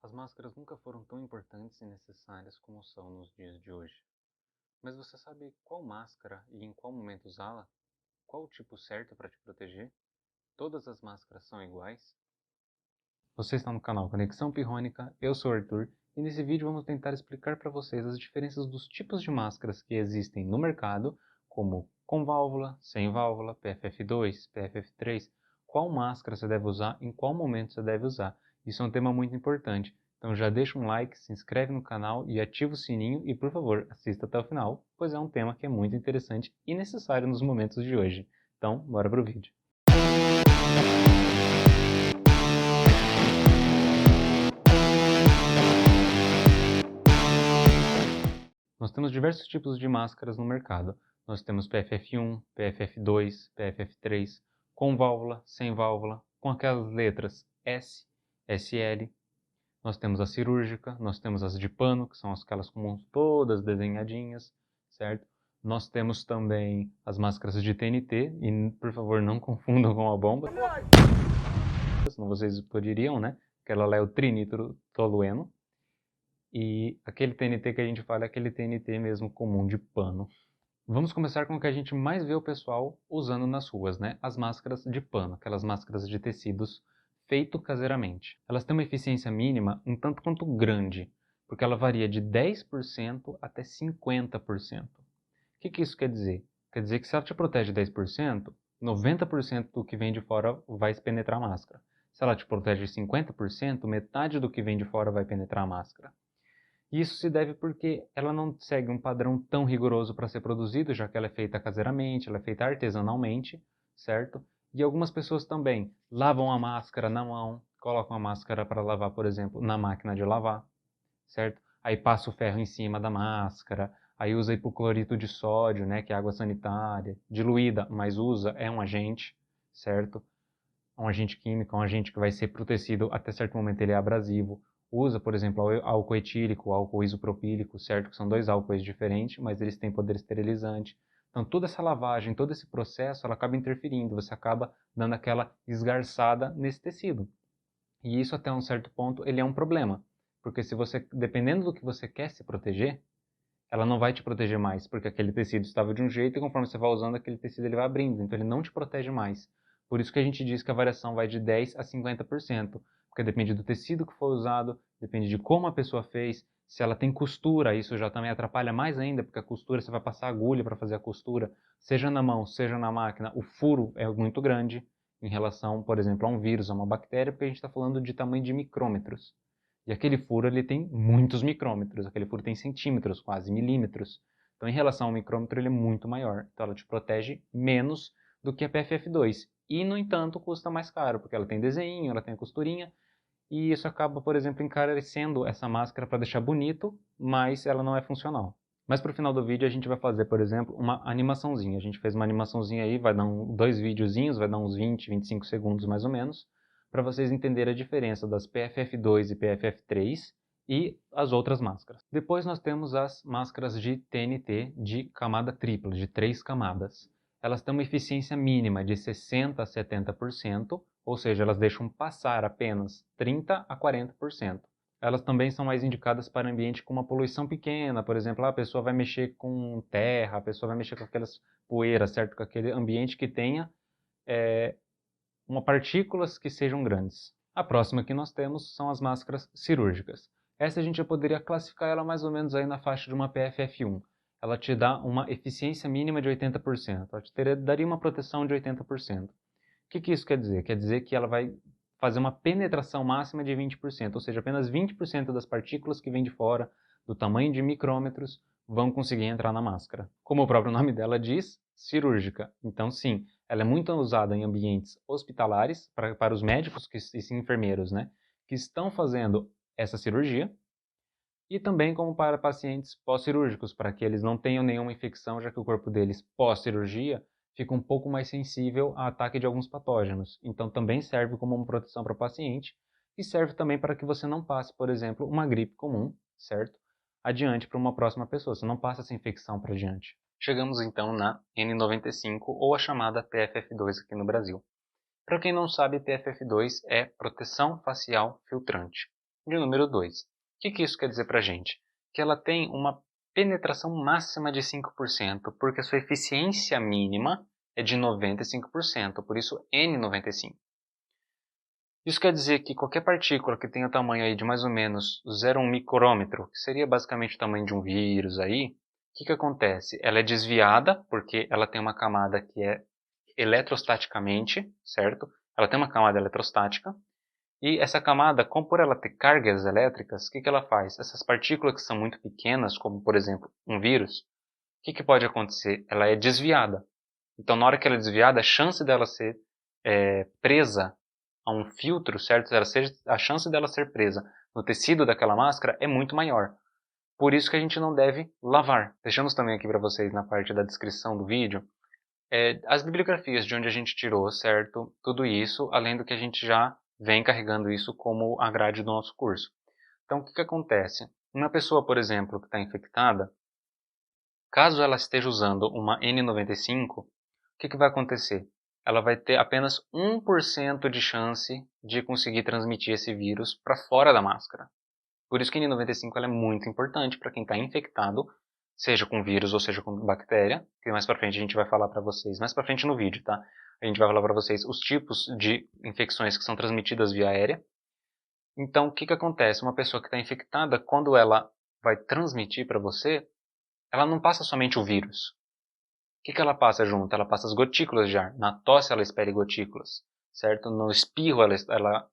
As máscaras nunca foram tão importantes e necessárias como são nos dias de hoje. Mas você sabe qual máscara e em qual momento usá-la? Qual o tipo certo para te proteger? Todas as máscaras são iguais? Você está no canal Conexão Pirrônica, eu sou o Arthur, e nesse vídeo vamos tentar explicar para vocês as diferenças dos tipos de máscaras que existem no mercado, como com válvula, sem válvula, PFF2, PFF3, qual máscara você deve usar, em qual momento você deve usar. Isso é um tema muito importante, então já deixa um like, se inscreve no canal e ativa o sininho e, por favor, assista até o final, pois é um tema que é muito interessante e necessário nos momentos de hoje. Então, bora pro vídeo. Nós temos diversos tipos de máscaras no mercado. Nós temos PFF1, PFF2, PFF3, com válvula, sem válvula, com aquelas letras S, SL. Nós temos a cirúrgica, nós temos as de pano, que são aquelas comuns todas desenhadinhas, certo? Nós temos também as máscaras de TNT, e por favor não confundam com a bomba, senão vocês explodiriam, né? Aquela lá é o trinitrotolueno. E aquele TNT que a gente fala é aquele TNT mesmo comum de pano. Vamos começar com o que a gente mais vê o pessoal usando nas ruas, né? As máscaras de pano, aquelas máscaras de tecidos feito caseiramente. Elas têm uma eficiência mínima um tanto quanto grande, porque ela varia de 10% até 50%. O que isso quer dizer? Quer dizer que se ela te protege 10%, 90% do que vem de fora vai penetrar a máscara. Se ela te protege 50%, metade do que vem de fora vai penetrar a máscara. Isso se deve porque ela não segue um padrão tão rigoroso para ser produzido, já que ela é feita caseiramente, ela é feita artesanalmente, certo? E algumas pessoas também lavam a máscara na mão, colocam a máscara para lavar, por exemplo, na máquina de lavar, certo? Aí passa o ferro em cima da máscara, aí usa hipoclorito de sódio, né, que é água sanitária, diluída, mas usa, é um agente, certo? Um agente químico, um agente que vai ser protegido até certo momento, ele é abrasivo. Usa, por exemplo, álcool etílico, álcool isopropílico, certo? Que são dois álcoois diferentes, mas eles têm poder esterilizante. Então, toda essa lavagem, todo esse processo, ela acaba interferindo, você acaba dando aquela esgarçada nesse tecido. E isso, até um certo ponto, ele é um problema. Porque se você, dependendo do que você quer se proteger, ela não vai te proteger mais, porque aquele tecido estava de um jeito e conforme você vai usando aquele tecido ele vai abrindo, então ele não te protege mais. Por isso que a gente diz que a variação vai de 10 a 50%, porque depende do tecido que foi usado, depende de como a pessoa fez, se ela tem costura, isso já também atrapalha mais ainda, porque a costura você vai passar agulha para fazer a costura, seja na mão, seja na máquina, o furo é muito grande em relação, por exemplo, a um vírus, a uma bactéria, porque a gente está falando de tamanho de micrômetros. E aquele furo ele tem muitos micrômetros, aquele furo tem centímetros, quase milímetros. Então, em relação ao micrômetro, ele é muito maior. Então, ela te protege menos do que a PFF2. E, no entanto, custa mais caro, porque ela tem desenho, ela tem a costurinha, e isso acaba, por exemplo, encarecendo essa máscara para deixar bonito, mas ela não é funcional. Mas para o final do vídeo a gente vai fazer, por exemplo, uma animaçãozinha. A gente fez uma animaçãozinha aí, vai dar dois videozinhos, vai dar uns 20, 25 segundos mais ou menos, para vocês entenderem a diferença das PFF2 e PFF3 e as outras máscaras. Depois nós temos as máscaras de TNT de camada tripla, de 3 camadas. Elas têm uma eficiência mínima de 60 a 70%, ou seja, elas deixam passar apenas 30 a 40%. Elas também são mais indicadas para ambiente com uma poluição pequena, por exemplo, a pessoa vai mexer com terra, a pessoa vai mexer com aquelas poeiras, certo? Com aquele ambiente que tenha uma partículas que sejam grandes. A próxima que nós temos são as máscaras cirúrgicas. Essa a gente já poderia classificar ela mais ou menos aí na faixa de uma PFF1. Ela te dá uma eficiência mínima de 80%, ela te daria uma proteção de 80%. O que isso quer dizer? Quer dizer que ela vai fazer uma penetração máxima de 20%, ou seja, apenas 20% das partículas que vêm de fora, do tamanho de micrômetros, vão conseguir entrar na máscara. Como o próprio nome dela diz, cirúrgica. Então, sim, ela é muito usada em ambientes hospitalares, para os médicos e enfermeiros, né, que estão fazendo essa cirurgia, e também como para pacientes pós-cirúrgicos, para que eles não tenham nenhuma infecção, já que o corpo deles, pós-cirurgia, fica um pouco mais sensível ao ataque de alguns patógenos. Então também serve como uma proteção para o paciente e serve também para que você não passe, por exemplo, uma gripe comum, certo? Adiante para uma próxima pessoa, você não passa essa infecção para adiante. Chegamos então na N95 ou a chamada PFF2 aqui no Brasil. Para quem não sabe, PFF2 é proteção facial filtrante. de número 2. O que isso quer dizer para a gente? Que ela tem uma penetração máxima de 5%, porque a sua eficiência mínima é de 95%, por isso N95. Isso quer dizer que qualquer partícula que tenha o tamanho aí de mais ou menos 0,1 micrômetro, que seria basicamente o tamanho de um vírus aí, o que acontece? Ela é desviada, porque ela tem uma camada que é eletrostaticamente, certo? Ela tem uma camada eletrostática, e essa camada, como por ela ter cargas elétricas, o que ela faz? Essas partículas que são muito pequenas, como por exemplo um vírus, o que pode acontecer? Ela é desviada. Então, na hora que ela é desviada, a chance dela ser presa a um filtro, certo? A chance dela ser presa no tecido daquela máscara é muito maior. Por isso que a gente não deve lavar. Deixamos também aqui para vocês na parte da descrição do vídeo as bibliografias de onde a gente tirou, certo? Tudo isso, além do que a gente já vem carregando isso como a grade do nosso curso. Então, o que acontece? Uma pessoa, por exemplo, que está infectada, caso ela esteja usando uma N95, o que vai acontecer? Ela vai ter apenas 1% de chance de conseguir transmitir esse vírus para fora da máscara. Por isso que a N95 ela é muito importante para quem está infectado, seja com vírus ou seja com bactéria, que mais para frente a gente vai falar para vocês, mais para frente no vídeo, tá? A gente vai falar para vocês os tipos de infecções que são transmitidas via aérea. Então, o que acontece? Uma pessoa que está infectada, quando ela vai transmitir para você, ela não passa somente o vírus. O que ela passa junto? Ela passa as gotículas de ar. Na tosse ela expele gotículas, certo? No espirro ela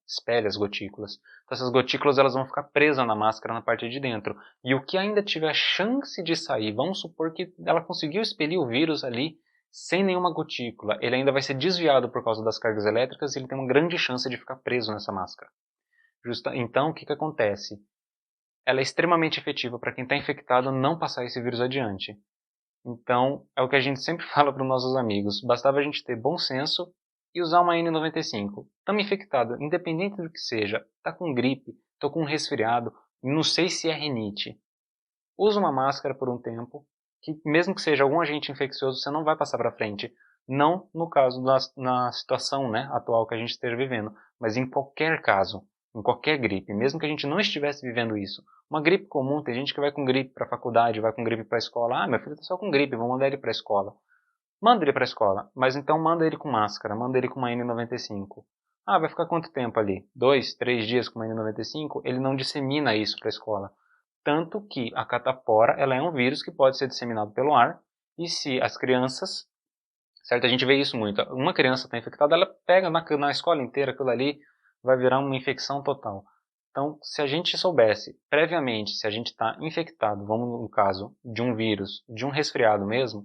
expele as gotículas. Então essas gotículas elas vão ficar presas na máscara na parte de dentro. E o que ainda tiver chance de sair, vamos supor que ela conseguiu expelir o vírus ali sem nenhuma gotícula, ele ainda vai ser desviado por causa das cargas elétricas e ele tem uma grande chance de ficar preso nessa máscara. Então o que acontece? Ela é extremamente efetiva para quem está infectado não passar esse vírus adiante. Então, é o que a gente sempre fala para os nossos amigos. Bastava a gente ter bom senso e usar uma N95. Estamos infectados, independente do que seja. Está com gripe, estou com um resfriado, não sei se é rinite. Usa uma máscara por um tempo, que mesmo que seja algum agente infeccioso, você não vai passar para frente. Não no caso na situação atual que a gente esteja vivendo, mas em qualquer caso, em qualquer gripe, mesmo que a gente não estivesse vivendo isso. Uma gripe comum, tem gente que vai com gripe para a faculdade, vai com gripe para a escola. Ah, meu filho está só com gripe, vou mandar ele para a escola. Manda ele para a escola, mas então manda ele com máscara, manda ele com uma N95. Ah, vai ficar quanto tempo ali? 2, 3 dias com uma N95? Ele não dissemina isso para a escola. Tanto que a catapora ela é um vírus que pode ser disseminado pelo ar, e se as crianças, certo? A gente vê isso muito. Uma criança está infectada, ela pega na escola inteira aquilo ali, vai virar uma infecção total. Então, se a gente soubesse previamente se a gente está infectado, vamos no caso de um vírus, de um resfriado mesmo,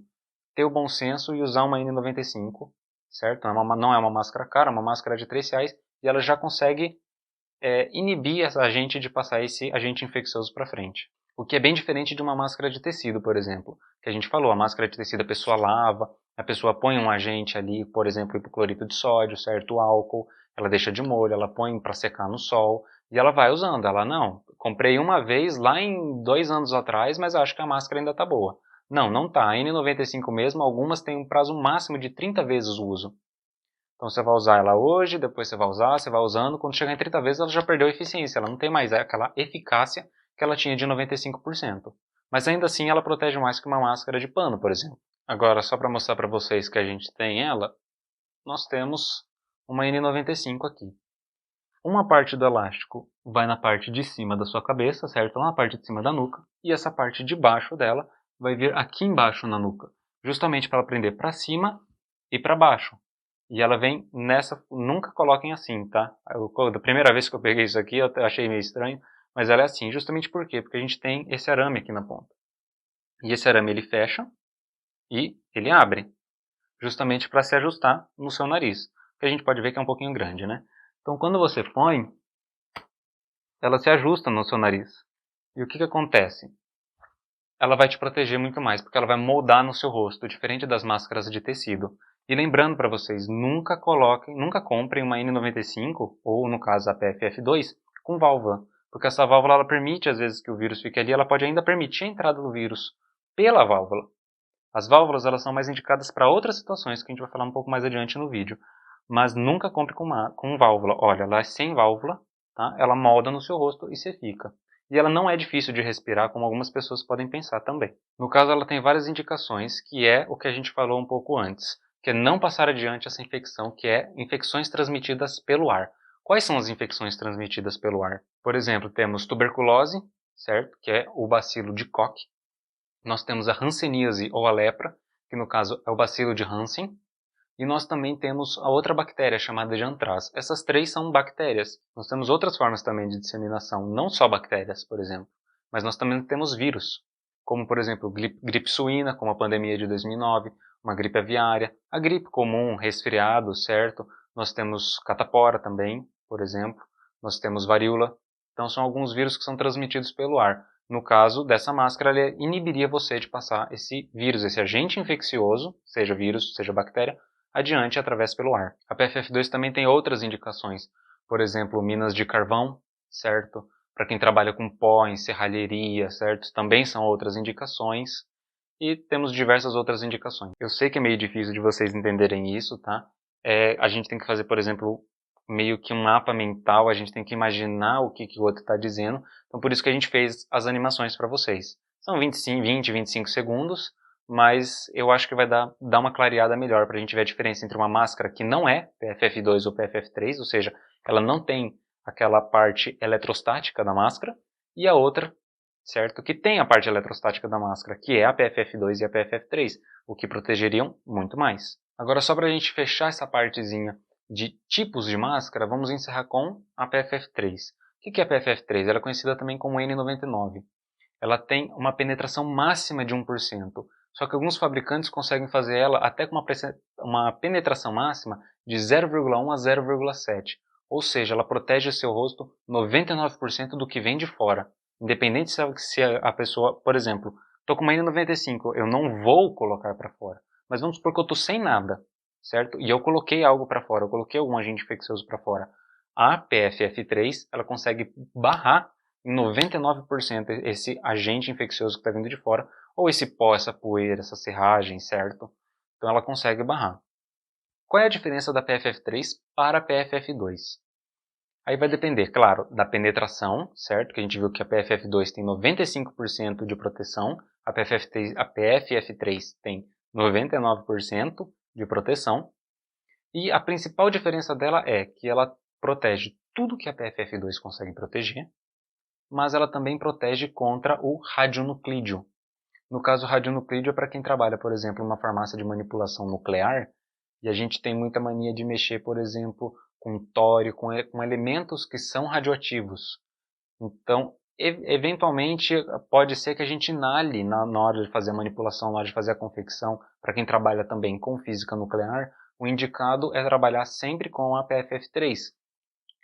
ter o bom senso e usar uma N95, certo? Não é uma máscara cara, é uma máscara de R$3 e ela já consegue inibir essa agente de passar esse agente infeccioso para frente. O que é bem diferente de uma máscara de tecido, por exemplo. Que a gente falou, a máscara de tecido a pessoa lava, a pessoa põe um agente ali, por exemplo, hipoclorito de sódio, certo? O álcool, ela deixa de molho, ela põe para secar no sol e ela vai usando. Ela, não, comprei uma vez lá em 2 anos atrás, mas acho que a máscara ainda está boa. Não, não tá. A N95 mesmo, algumas têm um prazo máximo de 30 vezes o uso. Então você vai usar ela hoje, depois você vai usando, quando chegar em 30 vezes ela já perdeu a eficiência, ela não tem mais aquela eficácia que ela tinha de 95%. Mas ainda assim ela protege mais que uma máscara de pano, por exemplo. Agora, só para mostrar para vocês que a gente tem ela, nós temos uma N95 aqui. Uma parte do elástico vai na parte de cima da sua cabeça, certo? Lá na parte de cima da nuca. E essa parte de baixo dela vai vir aqui embaixo na nuca. Justamente para ela prender para cima e para baixo. E ela vem nessa, nunca coloquem assim, tá? Da primeira vez que eu peguei isso aqui, eu achei meio estranho, mas ela é assim, justamente por quê? Porque a gente tem esse arame aqui na ponta. E esse arame ele fecha e ele abre, justamente para se ajustar no seu nariz. Que a gente pode ver que é um pouquinho grande, né? Então quando você põe, ela se ajusta no seu nariz. E o que acontece? Ela vai te proteger muito mais, porque ela vai moldar no seu rosto, diferente das máscaras de tecido. E lembrando para vocês, nunca comprem uma N95, ou no caso a PFF2, com válvula. Porque essa válvula ela permite, às vezes, que o vírus fique ali, ela pode ainda permitir a entrada do vírus pela válvula. As válvulas elas são mais indicadas para outras situações, que a gente vai falar um pouco mais adiante no vídeo. Mas nunca compre com válvula. Olha, ela é sem válvula, tá? Ela molda no seu rosto e você fica. E ela não é difícil de respirar, como algumas pessoas podem pensar também. No caso, ela tem várias indicações, que é o que a gente falou um pouco antes, que é não passar adiante essa infecção, que é infecções transmitidas pelo ar. Quais são as infecções transmitidas pelo ar? Por exemplo, temos tuberculose, certo? Que é o bacilo de Koch. Nós temos a hanseníase ou a lepra, que no caso é o bacilo de Hansen. E nós também temos a outra bactéria chamada de antraz. Essas três são bactérias. Nós temos outras formas também de disseminação, não só bactérias, por exemplo, mas nós também temos vírus, como por exemplo gripe suína, como a pandemia de 2009, uma gripe aviária, a gripe comum, resfriado, certo? Nós temos catapora também, por exemplo, nós temos varíola. Então são alguns vírus que são transmitidos pelo ar. No caso dessa máscara, ela inibiria você de passar esse vírus, esse agente infeccioso, seja vírus, seja bactéria, adiante através pelo ar. A PFF2 também tem outras indicações, por exemplo, minas de carvão, certo? Para quem trabalha com pó em serralheria, certo? Também são outras indicações. E temos diversas outras indicações. Eu sei que é meio difícil de vocês entenderem isso, tá? A gente tem que fazer, por exemplo, meio que um mapa mental, a gente tem que imaginar o que o outro está dizendo. Então por isso que a gente fez as animações para vocês. São 25 segundos, mas eu acho que vai dar uma clareada melhor para a gente ver a diferença entre uma máscara que não é PFF2 ou PFF3, ou seja, ela não tem aquela parte eletrostática da máscara, e a outra, certo, que tem a parte eletrostática da máscara, que é a PFF2 e a PFF3, o que protegeriam muito mais. Agora, só para a gente fechar essa partezinha de tipos de máscara, vamos encerrar com a PFF3. O que é a PFF3? Ela é conhecida também como N99. Ela tem uma penetração máxima de 1%. Só que alguns fabricantes conseguem fazer ela até com uma penetração máxima de 0,1 a 0,7. Ou seja, ela protege o seu rosto 99% do que vem de fora. Independente se a pessoa, por exemplo, estou com uma N95, eu não vou colocar para fora. Mas vamos supor que eu estou sem nada, certo? E eu coloquei algo para fora, eu coloquei algum agente infeccioso para fora. A PFF3, ela consegue barrar em 99% esse agente infeccioso que está vindo de fora, ou esse pó, essa poeira, essa serragem, certo? Então ela consegue barrar. Qual é a diferença da PFF3 para a PFF2? Aí vai depender, claro, da penetração, certo? Que a gente viu que a PFF2 tem 95% de proteção, a PFF3 tem 99% de proteção. E a principal diferença dela é que ela protege tudo que a PFF2 consegue proteger, mas ela também protege contra o radionuclídeo. No caso, o radionuclídeo é para quem trabalha, por exemplo, numa farmácia de manipulação nuclear, e a gente tem muita mania de mexer, por exemplo, com tório, com elementos que são radioativos. Então, eventualmente, pode ser que a gente inale na hora de fazer a manipulação, na hora de fazer a confecção. Para quem trabalha também com física nuclear, o indicado é trabalhar sempre com a PFF3,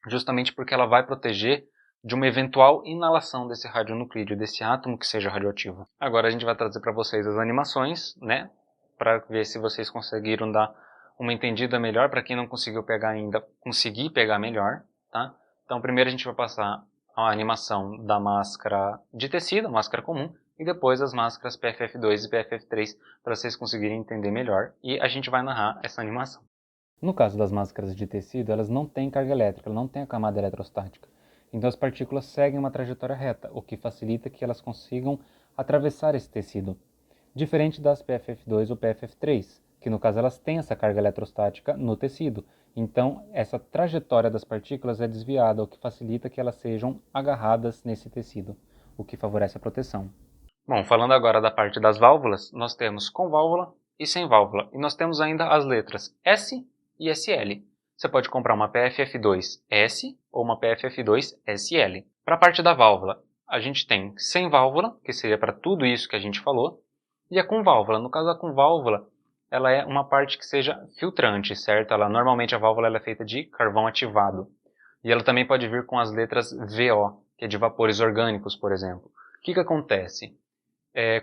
justamente porque ela vai proteger de uma eventual inalação desse radionuclídeo, desse átomo que seja radioativo. Agora a gente vai trazer para vocês as animações, né, para ver se vocês conseguiram dar uma entendida melhor, para quem não conseguiu pegar ainda, conseguir pegar melhor, tá? Então primeiro a gente vai passar a animação da máscara de tecido, a máscara comum, e depois as máscaras PFF2 e PFF3, para vocês conseguirem entender melhor, e a gente vai narrar essa animação. No caso das máscaras de tecido, elas não têm carga elétrica, elas não têm a camada eletrostática. Então as partículas seguem uma trajetória reta, o que facilita que elas consigam atravessar esse tecido. Diferente das PFF2 ou PFF3, que no caso elas têm essa carga eletrostática no tecido. Então essa trajetória das partículas é desviada, o que facilita que elas sejam agarradas nesse tecido, o que favorece a proteção. Bom, falando agora da parte das válvulas, nós temos com válvula e sem válvula. E nós temos ainda as letras S e SL. Você pode comprar uma PFF2S ou uma PFF2SL. Para a parte da válvula, a gente tem sem válvula, que seria para tudo isso que a gente falou, e a com válvula. No caso, a com válvula, ela é uma parte que seja filtrante, certo? Normalmente a válvula ela é feita de carvão ativado. E ela também pode vir com as letras VO, que é de vapores orgânicos, por exemplo. O que acontece?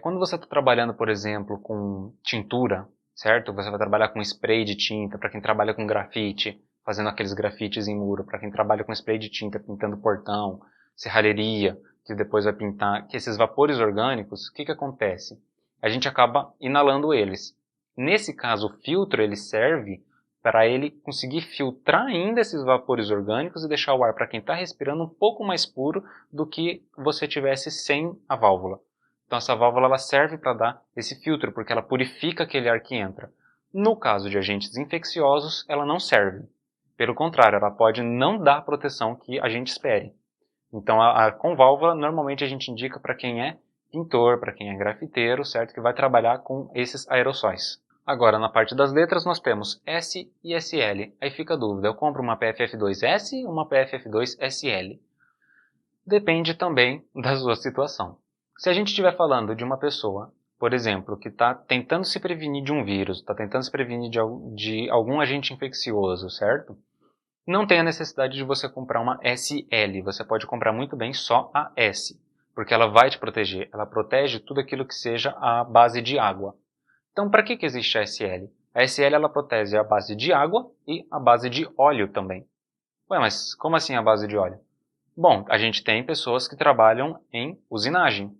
Quando você está trabalhando, por exemplo, com tintura, certo? Você vai trabalhar com spray de tinta, para quem trabalha com grafite, fazendo aqueles grafites em muro, para quem trabalha com spray de tinta, pintando portão, serralheria, que depois vai pintar, que esses vapores orgânicos, o que acontece? A gente acaba inalando eles. Nesse caso, o filtro ele serve para ele conseguir filtrar ainda esses vapores orgânicos e deixar o ar para quem está respirando um pouco mais puro do que você tivesse sem a válvula. Então essa válvula ela serve para dar esse filtro, porque ela purifica aquele ar que entra. No caso de agentes infecciosos, ela não serve. Pelo contrário, ela pode não dar a proteção que a gente espere. Então com válvula, normalmente a gente indica para quem é pintor, para quem é grafiteiro, certo? Que vai trabalhar com esses aerossóis. Agora, na parte das letras, nós temos S e SL. Aí fica a dúvida, eu compro uma PFF2S ou uma PFF2SL? Depende também da sua situação. Se a gente estiver falando de uma pessoa, por exemplo, que está tentando se prevenir de um vírus, está tentando se prevenir de algum agente infeccioso, certo? Não tem a necessidade de você comprar uma SL, você pode comprar muito bem só a S, porque ela vai te proteger, ela protege tudo aquilo que seja a base de água. Então, para que existe a SL? A SL ela protege a base de água e a base de óleo também. Ué, mas como assim a base de óleo? Bom, a gente tem pessoas que trabalham em usinagem,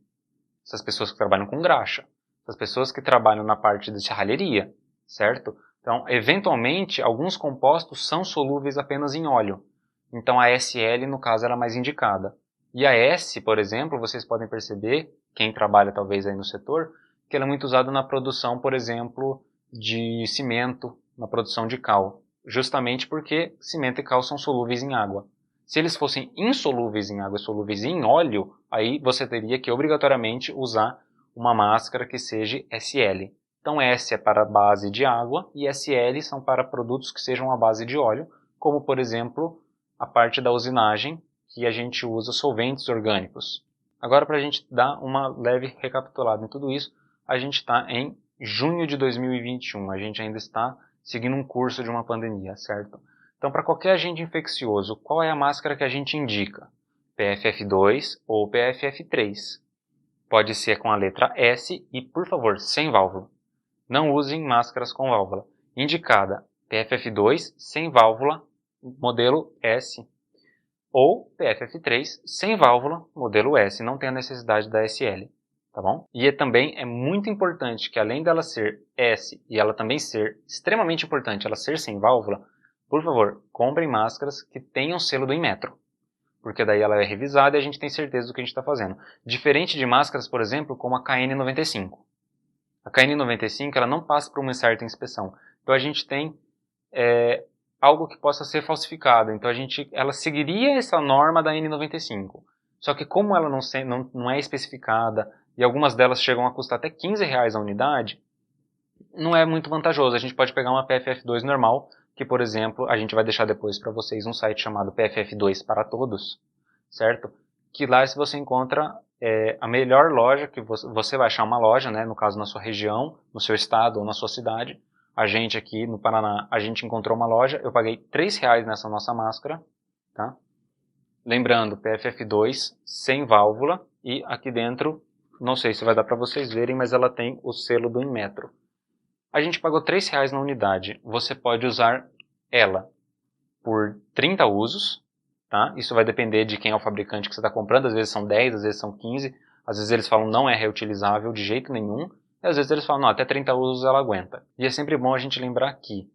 essas pessoas que trabalham com graxa, essas pessoas que trabalham na parte de serralheria, certo? Então, eventualmente, alguns compostos são solúveis apenas em óleo. Então, a SL, no caso, era mais indicada. E a S, por exemplo, vocês podem perceber, quem trabalha talvez aí no setor, que ela é muito usada na produção, por exemplo, de cimento, na produção de cal. Justamente porque cimento e cal são solúveis em água. Se eles fossem insolúveis em água e solúveis em óleo, aí você teria que obrigatoriamente usar uma máscara que seja SL. Então S é para a base de água e SL são para produtos que sejam a base de óleo, como por exemplo a parte da usinagem, que a gente usa solventes orgânicos. Agora, para a gente dar uma leve recapitulada em tudo isso, a gente está em junho de 2021, a gente ainda está seguindo um curso de uma pandemia, certo? Então, para qualquer agente infeccioso, qual é a máscara que a gente indica? PFF2 ou PFF3. Pode ser com a letra S e, por favor, sem válvula. Não usem máscaras com válvula. Indicada PFF2 sem válvula, modelo S. Ou PFF3 sem válvula, modelo S. Não tem a necessidade da SL. Tá bom? E também é muito importante que, além dela ser S e ela também ser extremamente importante ela ser sem válvula, por favor, comprem máscaras que tenham selo do Inmetro. Porque daí ela é revisada e a gente tem certeza do que a gente está fazendo. Diferente de máscaras, por exemplo, como a KN95. A KN95 ela não passa por uma certa inspeção. Então a gente tem algo que possa ser falsificado. Então ela seguiria essa norma da N95. Só que como ela não é especificada e algumas delas chegam a custar até R$15 a unidade, não é muito vantajoso. A gente pode pegar uma PFF2 normal, que, por exemplo, a gente vai deixar depois para vocês um site chamado PFF2 para Todos, certo? Que lá se você encontra a melhor loja, que você vai achar uma loja, né, no caso na sua região, no seu estado ou na sua cidade. A gente aqui no Paraná, a gente encontrou uma loja, eu paguei R$3 nessa nossa máscara, tá? Lembrando, PFF2 sem válvula e aqui dentro, não sei se vai dar para vocês verem, mas ela tem o selo do Inmetro. A gente pagou R$3 na unidade. Você pode usar ela por 30 usos, tá? Isso vai depender de quem é o fabricante que você está comprando. Às vezes são 10, às vezes são 15. Às vezes eles falam não é reutilizável de jeito nenhum. E às vezes eles falam não, até 30 usos ela aguenta. E é sempre bom a gente lembrar que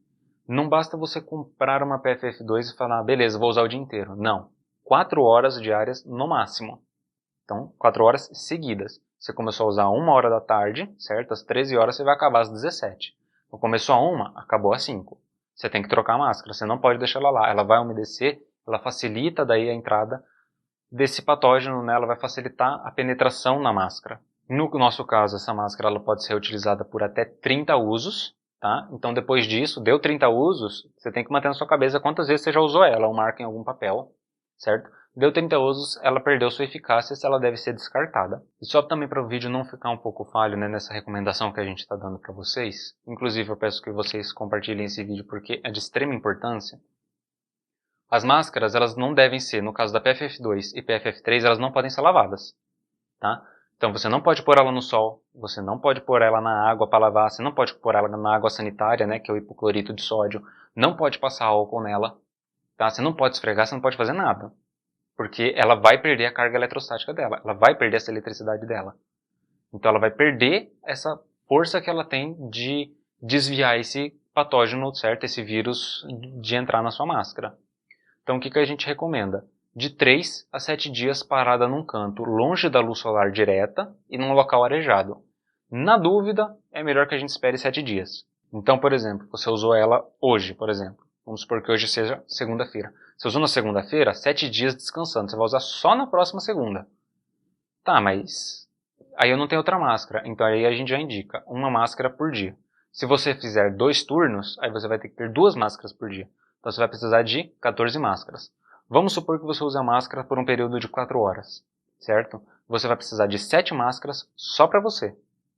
não basta você comprar uma PFF2 e falar, beleza, vou usar o dia inteiro. Não. 4 horas diárias no máximo. Então, 4 horas seguidas. Você começou a usar 1 hora da tarde, certo? Às 13 horas você vai acabar às 17. Então, começou a 1, acabou às 5. Você tem que trocar a máscara, você não pode deixar ela lá. Ela vai umedecer, ela facilita daí a entrada desse patógeno, né? Ela vai facilitar a penetração na máscara. No nosso caso, essa máscara ela pode ser utilizada por até 30 usos, tá? Então, depois disso, deu 30 usos, você tem que manter na sua cabeça quantas vezes você já usou ela, ou marca em algum papel, certo? Deu 30 usos, ela perdeu sua eficácia, ela deve ser descartada. E só também para o vídeo não ficar um pouco falho, né, nessa recomendação que a gente está dando para vocês, inclusive eu peço que vocês compartilhem esse vídeo porque é de extrema importância. As máscaras, elas não devem ser, no caso da PFF2 e PFF3, elas não podem ser lavadas, tá? Então você não pode pôr ela no sol, você não pode pôr ela na água para lavar, você não pode pôr ela na água sanitária, né, que é o hipoclorito de sódio, não pode passar álcool nela, tá? Você não pode esfregar, você não pode fazer nada. Porque ela vai perder a carga eletrostática dela, ela vai perder essa eletricidade dela. Então ela vai perder essa força que ela tem de desviar esse patógeno, certo? Esse vírus de entrar na sua máscara. Então, o que a gente recomenda? De 3 a 7 dias parada num canto, longe da luz solar direta e num local arejado. Na dúvida, é melhor que a gente espere 7 dias. Então, por exemplo, você usou ela hoje, por exemplo. Vamos supor que hoje seja segunda-feira. Você usou na segunda-feira, 7 dias descansando. Você vai usar só na próxima segunda. Tá, mas aí eu não tenho outra máscara. Então aí a gente já indica uma máscara por dia. Se você fizer 2 turnos, aí você vai ter que ter 2 máscaras por dia. Então você vai precisar de 14 máscaras. Vamos supor que você use a máscara por um período de 4 horas, certo? Você vai precisar de 7 máscaras só para você,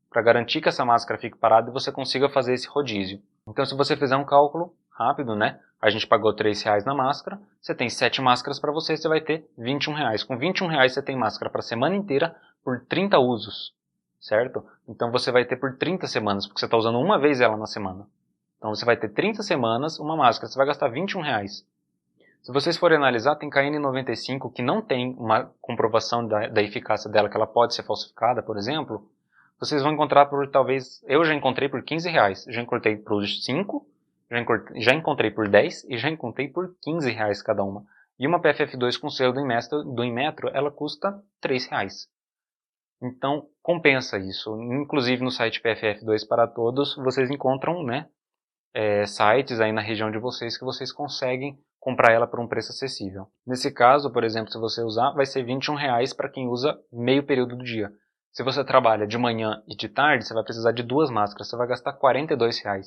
para garantir que essa máscara fique parada e você consiga fazer esse rodízio. Então se você fizer um cálculo rápido, né? A gente pagou R$3 na máscara, você tem 7 máscaras para você vai ter R$21. Com R$21 você tem máscara para a semana inteira por 30 usos, certo? Então você vai ter por 30 semanas, porque você está usando uma vez ela na semana. Então você vai ter 30 semanas, uma máscara, você vai gastar R$21. Se vocês forem analisar, tem KN95 que não tem uma comprovação da eficácia dela, que ela pode ser falsificada, por exemplo. Vocês vão encontrar por, talvez, eu já encontrei por R$15, já encontrei por 5, já encontrei por 10 e já encontrei por R$15 cada uma. E uma PFF2 com selo do Inmetro, ela custa R$3. Então, compensa isso. Inclusive no site PFF2 para Todos, vocês encontram, né, sites aí na região de vocês que vocês conseguem comprar ela por um preço acessível. Nesse caso, por exemplo, se você usar, vai ser R$21 para quem usa meio período do dia. Se você trabalha de manhã e de tarde, você vai precisar de 2 máscaras, você vai gastar R$42.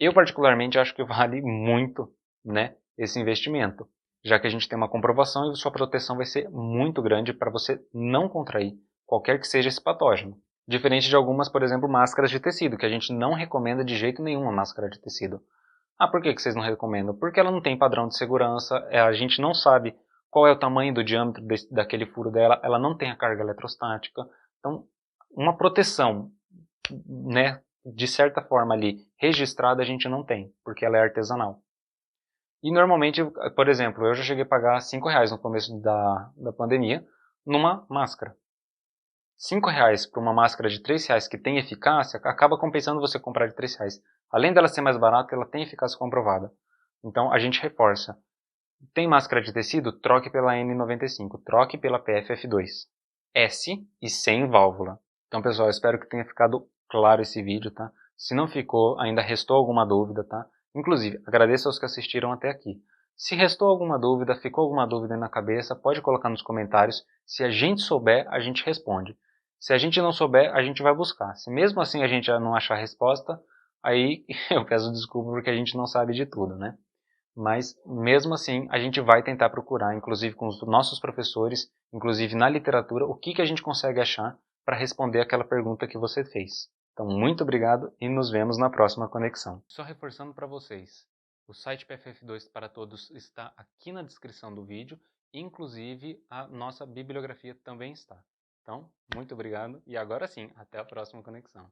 Eu particularmente acho que vale muito, né, esse investimento, já que a gente tem uma comprovação e sua proteção vai ser muito grande para você não contrair qualquer que seja esse patógeno. Diferente de algumas, por exemplo, máscaras de tecido, que a gente não recomenda de jeito nenhum a máscara de tecido. Ah, por que vocês não recomendam? Porque ela não tem padrão de segurança, a gente não sabe qual é o tamanho do diâmetro daquele furo dela, ela não tem a carga eletrostática. Então, uma proteção, né, de certa forma ali, registrada a gente não tem, porque ela é artesanal. E normalmente, por exemplo, eu já cheguei a pagar R$5 no começo da pandemia numa máscara. R$5 para uma máscara de R$3 que tem eficácia, acaba compensando você comprar de R$3. Além dela ser mais barata, ela tem eficácia comprovada. Então a gente reforça. Tem máscara de tecido? Troque pela N95, troque pela PFF2. S e sem válvula. Então pessoal, espero que tenha ficado claro esse vídeo, tá? Se não ficou, ainda restou alguma dúvida, tá? Inclusive, agradeço aos que assistiram até aqui. Se restou alguma dúvida, ficou alguma dúvida aí na cabeça, pode colocar nos comentários. Se a gente souber, a gente responde. Se a gente não souber, a gente vai buscar. Se mesmo assim a gente não achar a resposta, aí eu peço desculpa porque a gente não sabe de tudo, né? Mas mesmo assim a gente vai tentar procurar, inclusive com os nossos professores, inclusive na literatura, o que a gente consegue achar para responder aquela pergunta que você fez. Então, muito obrigado e nos vemos na próxima conexão. Só reforçando para vocês, o site PFF2 para Todos está aqui na descrição do vídeo, inclusive a nossa bibliografia também está. Então, muito obrigado e agora sim, até a próxima conexão.